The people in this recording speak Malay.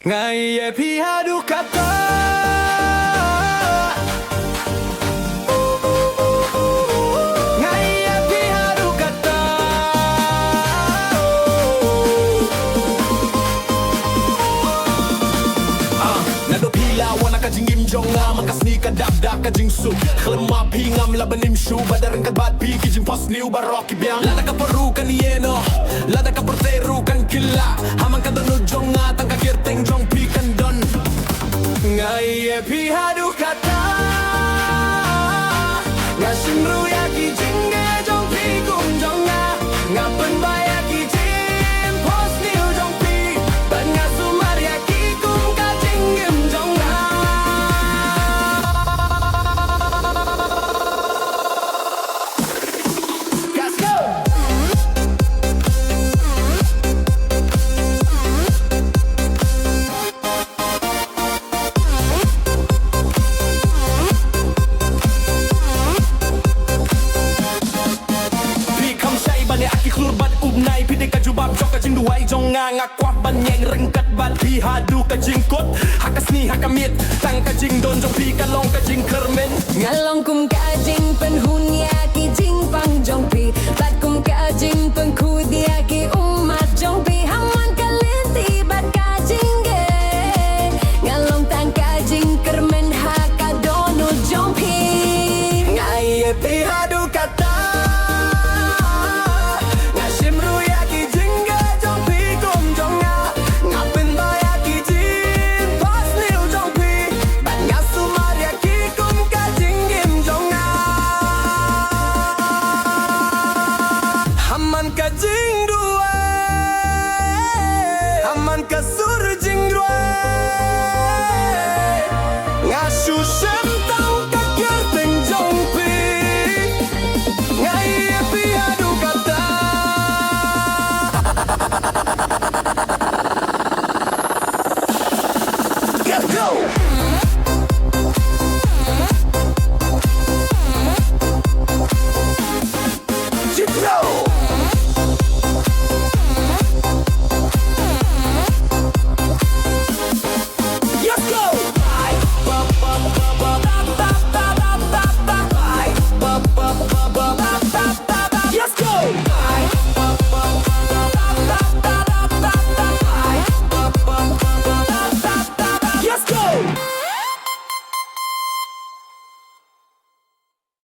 Ngaya pihadu kata Ngaya pihadu kata Nado pila wana kajing imjong nga Makasni ka dabda kajing su Khlema pingam labanim shu Badarang kadbad pi kijing pos niu baroki biang Lada ka paru kan yeno Lada ka porteru kan kila Hamang ka donujong nga Tang kakirteng jong pi kan don Ngaya pihadu kata Nga simru ya kijing nga jong pi kum jong nga Nga penbaya kijing pos niu jong pi Ban nga sumar ya ki kum kajing im jong nga Let's go! Bani aki klur bat ubnai pide ka jubab jok ka jing duai jong nga nga kwap ban nyeng rengkat bat pi hadu ka jing kot hakas ni hakamit tang ka jing don jong pi ka long ka jing kermen Ngalong kum ka jing penhunya ki jing pang jong pi bat kum ka jing pengkudia ki umat jong pi haman